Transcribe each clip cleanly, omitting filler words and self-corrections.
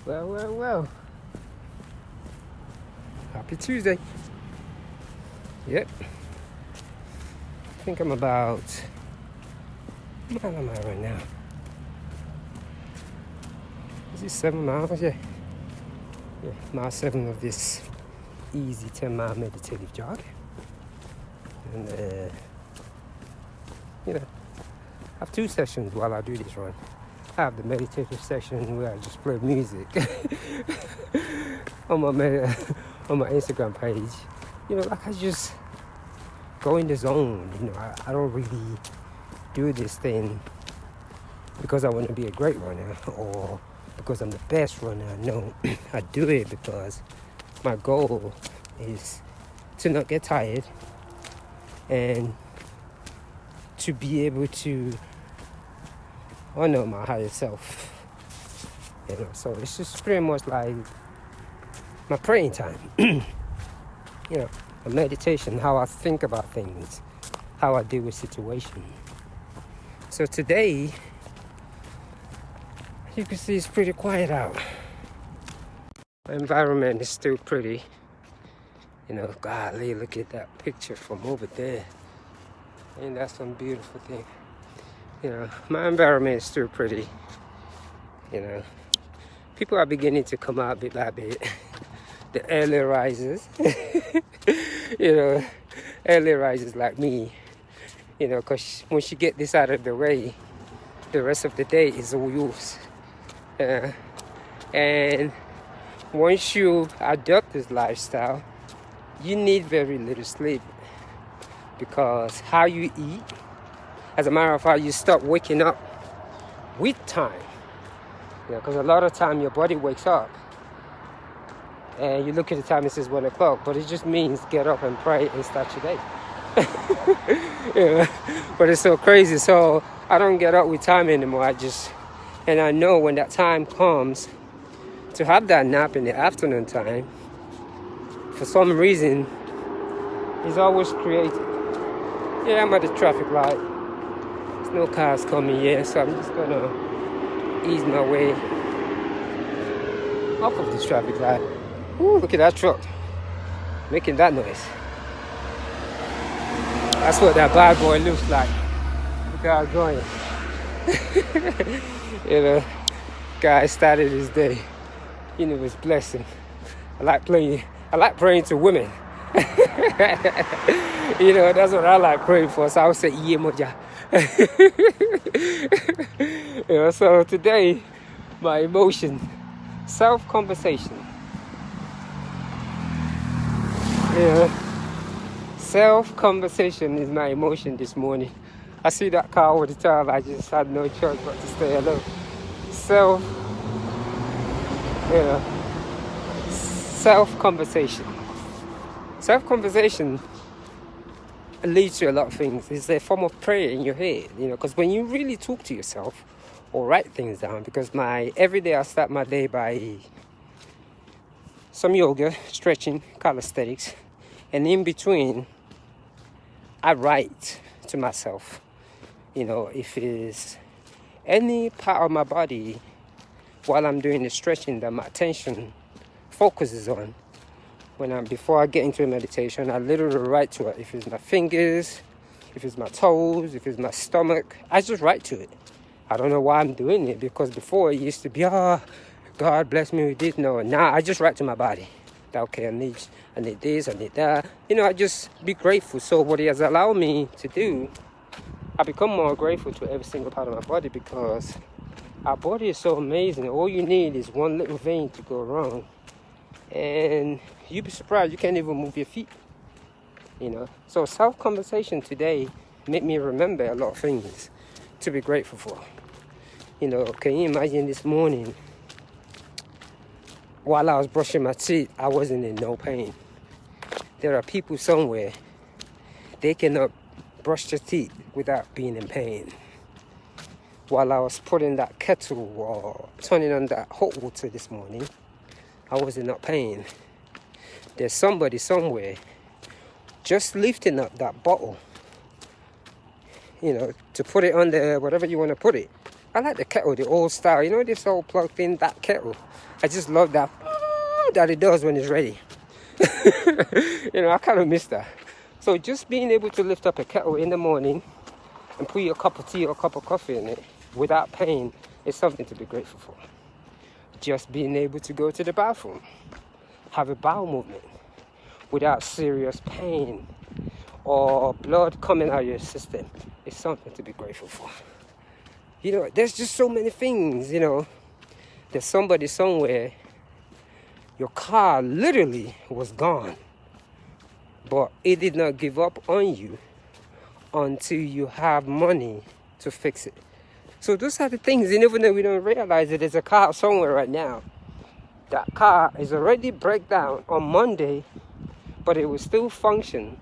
Well. Happy Tuesday. Yep. I think I'm about... How am I right now? Is it 7 miles? Yeah. Mile 7 of this easy 10-mile meditative jog. And, I have 2 sessions while I do this run. I have the meditative session where I just play music on my Instagram page. I just go in the zone. I don't really do this thing because I want to be a great runner or because I'm the best runner. No, I do it because my goal is to not get tired and to be able to honor my higher self. So it's just pretty much like my praying time. A meditation, how I think about things, how I deal with situations. So today, you can see it's pretty quiet out. The environment is still pretty. Golly, look at that picture from over there. And that's some beautiful thing. My environment is still pretty. People are beginning to come out bit by bit. The early risers. Early risers like me. Because once you get this out of the way, the rest of the day is all yours. And once you adopt this lifestyle, you need very little sleep. Because how you eat, as a matter of fact, you start waking up with time. Because a lot of time your body wakes up and you look at the time, it says 1 o'clock, but it just means get up and pray and start your day. But it's so crazy. So I don't get up with time anymore. And I know when that time comes to have that nap in the afternoon time, for some reason, it's always created. Yeah, I'm at the traffic light. There's no cars coming yet, so I'm just gonna ease my way off of this traffic light. Ooh, look at that truck making that noise. That's what that bad boy looks like. Look how it's going. Guy started his day. His blessing. I like praying to women. That's what I like praying for. So I would say, yeah, moja. So today, my emotion, self-conversation. Self-conversation is my emotion this morning. I see that car all the time. I just had no choice but to stay alone. Self-conversation. Self-conversation leads to a lot of things. It's a form of prayer in your head, because when you really talk to yourself or write things down, because every day I start my day by some yoga, stretching, calisthenics, and in between, I write to myself. If it is any part of my body while I'm doing the stretching that my attention focuses on, before I get into a meditation, I literally write to it. If it's my fingers, if it's my toes, if it's my stomach, I just write to it. I don't know why I'm doing it, because before it used to be, God bless me with this. No, now I just write to my body. Okay, I need this, I need that. I just be grateful. So what it has allowed me to do, I become more grateful to every single part of my body, because our body is so amazing. All you need is one little vein to go wrong, and you'd be surprised you can't even move your feet. So self-conversation today made me remember a lot of things to be grateful for. Can you imagine this morning, while I was brushing my teeth, I wasn't in no pain. There are people somewhere, they cannot brush their teeth without being in pain. While I was putting that kettle or turning on that hot water this morning, I was in no pain. There's somebody somewhere just lifting up that bottle, to put it on the whatever you want to put it. I like the kettle, the old style. You know, this old plugged in, that kettle. I just love that that it does when it's ready. You know, I kind of miss that. So just being able to lift up a kettle in the morning and put your cup of tea or cup of coffee in it without pain is something to be grateful for. Just being able to go to the bathroom, have a bowel movement without serious pain or blood coming out of your system is something to be grateful for. You know, there's just so many things, you know. There's somebody somewhere, your car literally was gone, but it did not give up on you until you have money to fix it. So those are the things, and even though we don't realize it, there's a car somewhere right now. That car is already breakdown on Monday, but it will still function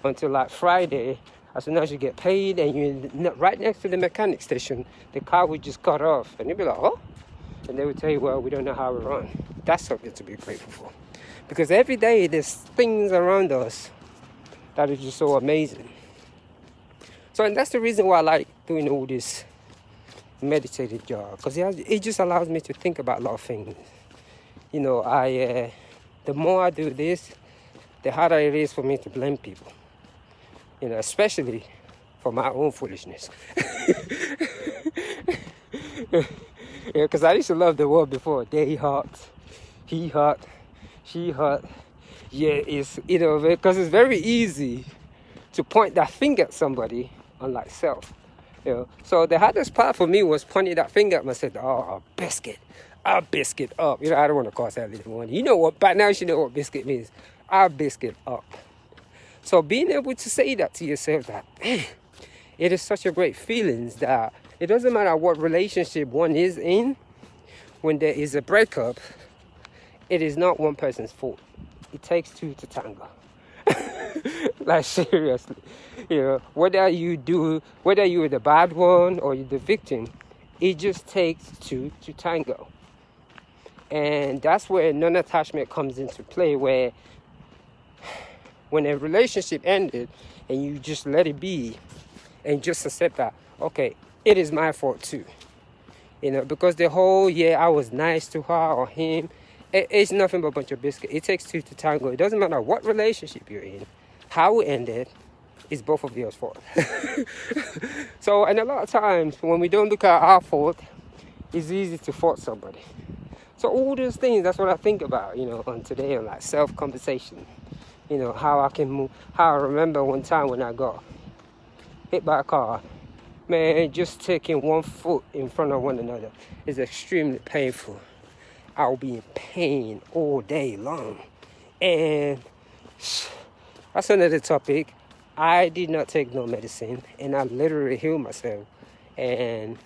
until like Friday. As soon as you get paid and you're right next to the mechanic station, the car will just cut off. And you'll be like, oh? And they will tell you, well, we don't know how to run. That's something to be grateful for. Because every day there's things around us that is just so amazing. So, and that's the reason why I like doing all this meditative job. Because it just allows me to think about a lot of things. You know, the more I do this, the harder it is for me to blame people. You know, especially for my own foolishness. Yeah, because I used to love the word before. They hot, he hot, she hot. Yeah, it's, you know, because it's very easy to point that finger at somebody, unlike self. You know, so the hardest part for me was pointing that finger at myself. Oh, a biscuit up. You know, I don't want to cause that little one. You know what? By now you know what biscuit means. A biscuit up. So being able to say that to yourself, that man, it is such a great feeling that it doesn't matter what relationship one is in, when there is a breakup, it is not one person's fault. It takes two to tango. Like seriously, you know, whether you're the bad one or you're the victim, it just takes two to tango. And that's where non-attachment comes into play, where when a relationship ended and you just let it be and just accept that, okay, it is my fault too. You know, because the whole, I was nice to her or him, it's nothing but a bunch of biscuit. It takes two to tango. It doesn't matter what relationship you're in, how it ended, it's both of yours fault. So, and a lot of times when we don't look at our fault, it's easy to fault somebody. So all those things, that's what I think about, you know, on today, on like self-conversation. You know, how I can move, how I remember one time when I got hit by a car. Man, just taking one foot in front of one another is extremely painful. I'll be in pain all day long. And that's another topic. I did not take no medicine, and I literally healed myself. And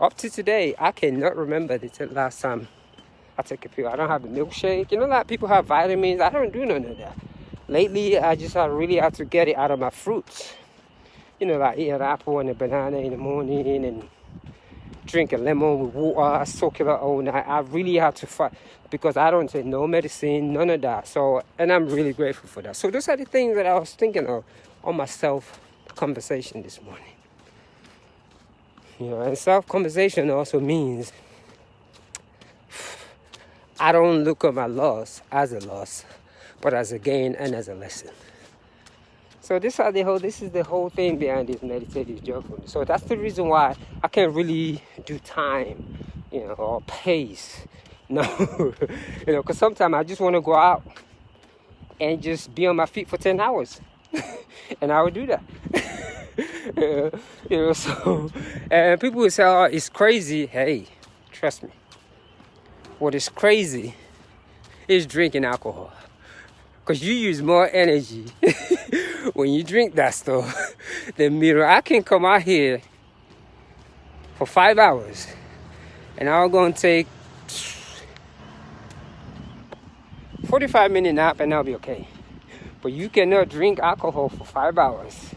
up to today, I cannot remember the last time I took a pill. I don't have a milkshake. You know, like people have vitamins. I don't do none of that. Lately, I just really have to get it out of my fruits. You know, like eat an apple and a banana in the morning and drink a lemon with water, soak it up all night. I really have to fight because I don't take no medicine, none of that. So, and I'm really grateful for that. So those are the things that I was thinking of on my self-conversation this morning. You know, and self-conversation also means I don't look at my loss as a loss, but as a gain and as a lesson. So this is the whole thing behind this meditative job for me. So that's the reason why I can't really do time, you know, or pace. No, you know, because sometimes I just want to go out and just be on my feet for 10 hours. And I would do that. You know, so, and people would say, oh, it's crazy. Hey, trust me. What is crazy is drinking alcohol. Because you use more energy when you drink that stuff than me. I can come out here for 5 hours and I'm going to take 45-minute nap and I'll be okay. But you cannot drink alcohol for 5 hours.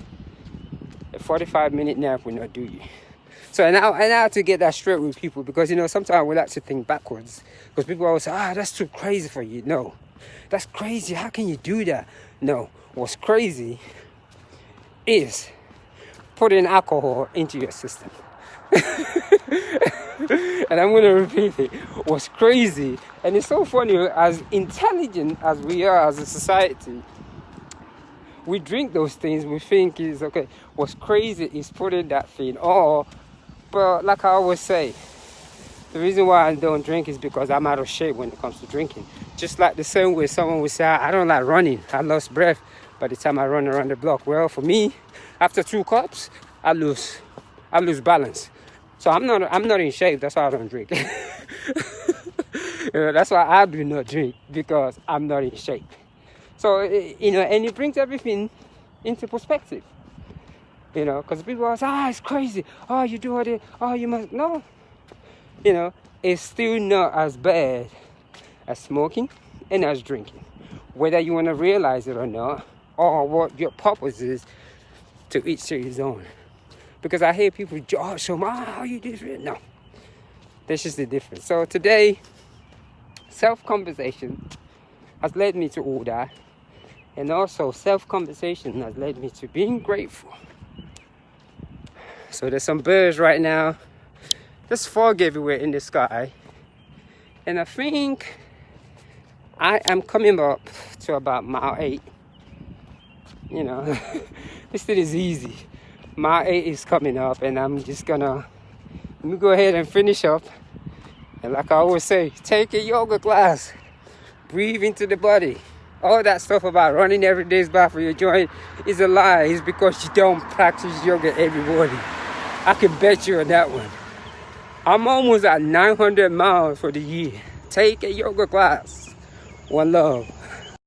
A 45-minute nap will not do you. So and I have to get that straight with people because, you know, sometimes we like to think backwards. Because people always say, that's too crazy for you. No. That's crazy. How can you do that? No. What's crazy is putting alcohol into your system. And I'm going to repeat it, was crazy. And it's so funny, as intelligent as we are as a society, we drink those things, we think is okay. What's crazy is putting that thing, but like I always say, the reason why I don't drink is because I'm out of shape when it comes to drinking. Just like the same way someone would say, I don't like running, I lost breath by the time I run around the block. Well, for me, after 2 cups, I lose balance. So I'm not in shape. That's why I don't drink. That's why I do not drink, because I'm not in shape. So and it brings everything into perspective. Because people say, it's crazy. You do it. You must. No. It's still not as bad as smoking and as drinking, whether you want to realize it or not, or what your purpose is, to each to his own. Because I hear people judge so much, you do it. No, that's just the difference. So today, self-conversation has led me to all that, and also self-conversation has led me to being grateful. So there's some birds right now. There's fog everywhere in the sky, and I think I am coming up to about mile 8. This thing is easy. Mile 8 is coming up, and I'm just let me go ahead and finish up. And like I always say, take a yoga class, breathe into the body. All that stuff about running every day is bad for your joint is a lie. It's because you don't practice yoga every morning. I can bet you on that one. I'm almost at 900 miles for the year. Take a yoga class. One love.